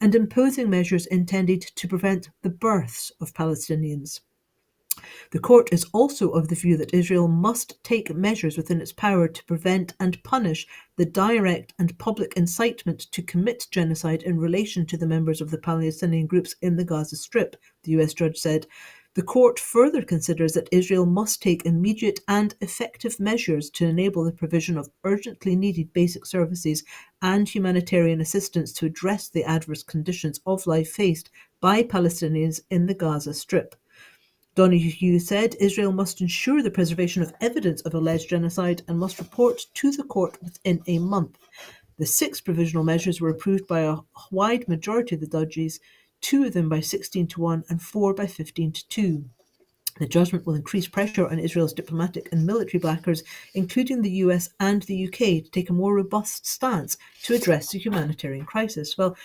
and imposing measures intended to prevent the births of Palestinians. The court is also of the view that Israel must take measures within its power to prevent and punish the direct and public incitement to commit genocide in relation to the members of the Palestinian groups in the Gaza Strip, the US judge said. The court further considers that Israel must take immediate and effective measures to enable the provision of urgently needed basic services and humanitarian assistance to address the adverse conditions of life faced by Palestinians in the Gaza Strip. Donoghue said Israel must ensure the preservation of evidence of alleged genocide and must report to the court within a month. The 6 provisional measures were approved by a wide majority of the judges, 2 of them by 16-1 and 4 by 15-2. The judgment will increase pressure on Israel's diplomatic and military backers, including the US and the UK, to take a more robust stance to address the humanitarian crisis. Well,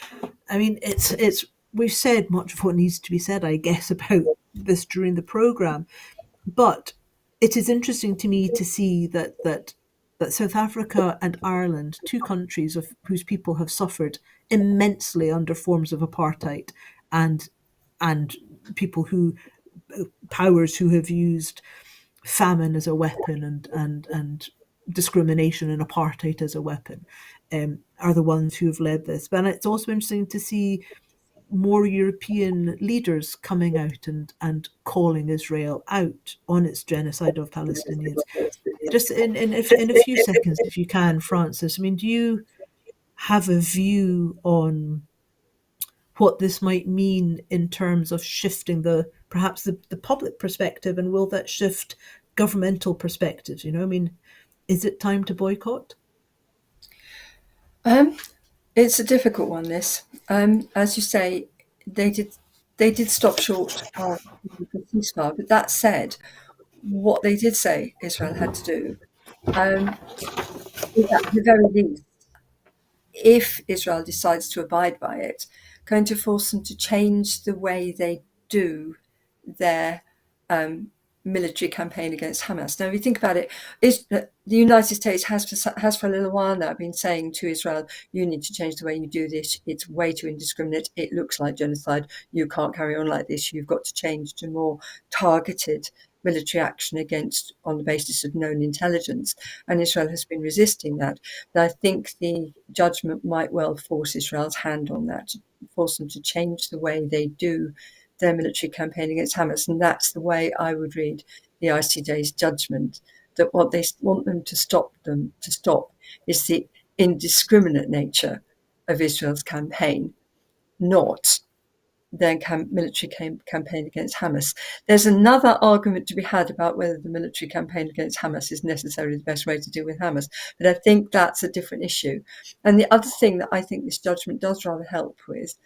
I mean, it's we've said much of what needs to be said, I guess, about this during the programme, but it is interesting to me to see that South Africa and Ireland, 2 countries whose people have suffered immensely under forms of apartheid, and people who powers who have used famine as a weapon and discrimination and apartheid as a weapon, are the ones who have led this. But it's also interesting to see more European leaders coming out and calling Israel out on its genocide of Palestinians. Just in a few seconds, if you can, Francis, I mean, do you have a view on what this might mean in terms of shifting perhaps the public perspective, and will that shift governmental perspectives? You know, I mean, is it time to boycott? It's a difficult one, this. As you say, they did stop short of the ceasefire, but that said, what they did say Israel had to do is at the very least, if Israel decides to abide by it, going to force them to change the way they do their military campaign against Hamas. Now, if you think about it, the United States has for a little while now been saying to Israel, you need to change the way you do this. It's way too indiscriminate. It looks like genocide. You can't carry on like this. You've got to change to more targeted military action on the basis of known intelligence. And Israel has been resisting that. And I think the judgment might well force Israel's hand on that, to force them to change the way they do their military campaign against Hamas. And that's the way I would read the ICJ's judgment, that what they want them to stop is the indiscriminate nature of Israel's campaign, not their military campaign against Hamas. There's another argument to be had about whether the military campaign against Hamas is necessarily the best way to deal with Hamas, but I think that's a different issue. And the other thing that I think this judgment does rather help with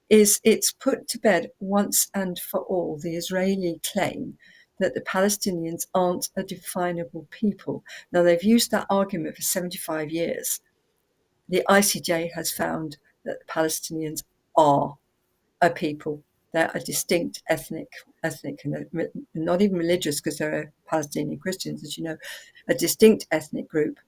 is it's put to bed once and for all the Israeli claim that the Palestinians aren't a definable people. Now, they've used that argument for 75 years. The ICJ has found that the Palestinians are a people. They're a distinct ethnic, and not even religious, because there are Palestinian Christians, as you know, a distinct ethnic group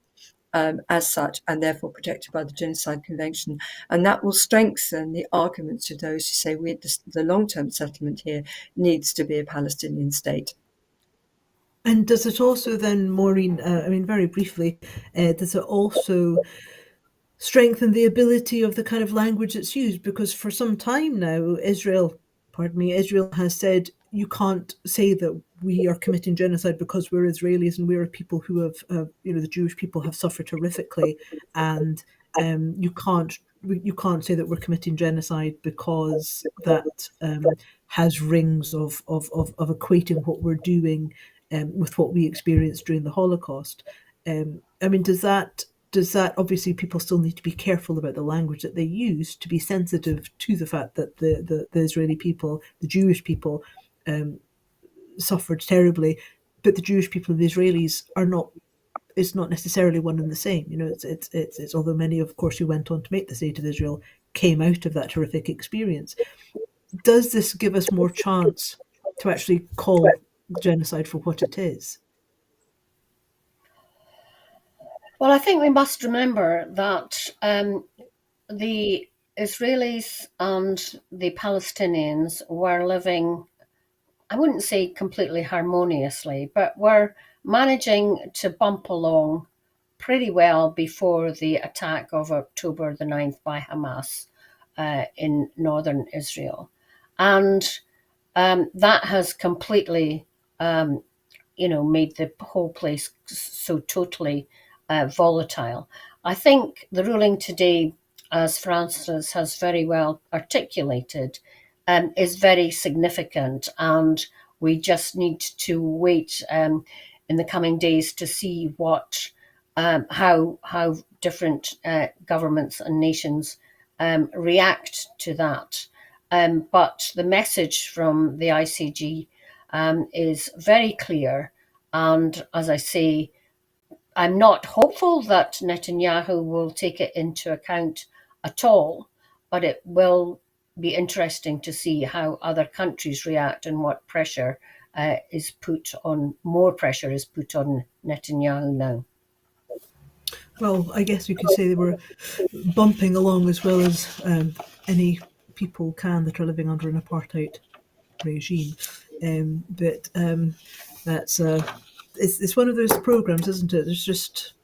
as such, and therefore protected by the Genocide Convention. And that will strengthen the arguments of those who say the long-term settlement here needs to be a Palestinian state. And does it also then, Maureen, I mean, very briefly, does it also strengthen the ability of the kind of language that's used? Because for some time now, Israel has said you can't say that we are committing genocide because we're Israelis and we're a people who have, the Jewish people have suffered horrifically, and you can't say that we're committing genocide because that has rings of equating what we're doing with what we experienced during the Holocaust. I mean, does that obviously people still need to be careful about the language that they use to be sensitive to the fact that the Israeli people, the Jewish people, suffered terribly, but the Jewish people and the Israelis are not. It's not necessarily one and the same. It's although many, of course, who went on to make the state of Israel came out of that horrific experience. Does this give us more chance to actually call genocide for what it is? Well, I think we must remember that the Israelis and the Palestinians were living, I wouldn't say completely harmoniously, but were managing to bump along pretty well before the attack of October the 9th by Hamas in northern Israel. And that has completely, made the whole place so totally volatile. I think the ruling today, as Francis has very well articulated, is very significant, and we just need to wait in the coming days to see what how different governments and nations react to that. But the message from the ICG is very clear, and as I say, I'm not hopeful that Netanyahu will take it into account at all, but it will be interesting to see how other countries react and what pressure more pressure is put on Netanyahu now. Well, I guess you could say they were bumping along as well as any people can that are living under an apartheid regime. But that's it's one of those programs, isn't it? There's just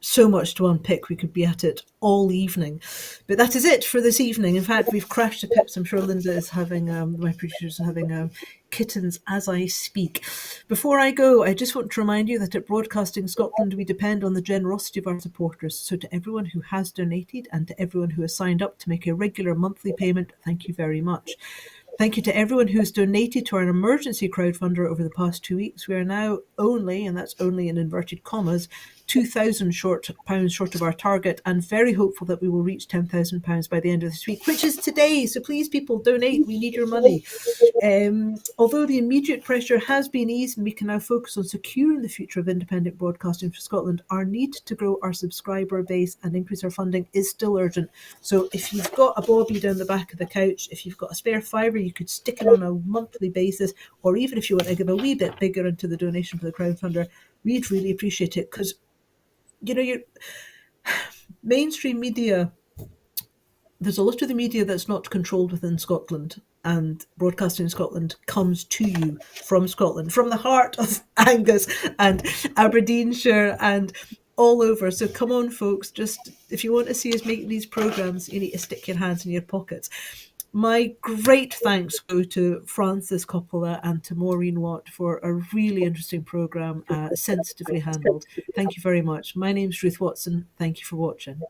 so much to unpick. We could be at it all evening. But that is it for this evening. In fact, we've crashed to pips. I'm sure Linda is having, my producers are having kittens as I speak. Before I go, I just want to remind you that at Broadcasting Scotland, we depend on the generosity of our supporters. So to everyone who has donated and to everyone who has signed up to make a regular monthly payment, thank you very much. Thank you to everyone who has donated to our emergency crowdfunder over the past 2 weeks. We are now only, and that's only in inverted commas, £2,000 short of our target, and very hopeful that we will reach £10,000 by the end of this week, which is today. So please, people, donate. We need your money. Although the immediate pressure has been eased and we can now focus on securing the future of independent broadcasting for Scotland, our need to grow our subscriber base and increase our funding is still urgent. So if you've got a bobby down the back of the couch, if you've got a spare fiver, you could stick it on a monthly basis, or even if you want to give a wee bit bigger into the donation for the crowdfunder, we'd really appreciate it, because your mainstream media, there's a lot of the media that's not controlled within Scotland, and Broadcasting Scotland comes to you from Scotland, from the heart of Angus and Aberdeenshire and all over. So come on, folks, just if you want to see us make these programmes, you need to stick your hands in your pockets. My great thanks go to Francis Coppola and to Maureen Watt for a really interesting programme, sensitively handled. Thank you very much. My name's Ruth Watson. Thank you for watching.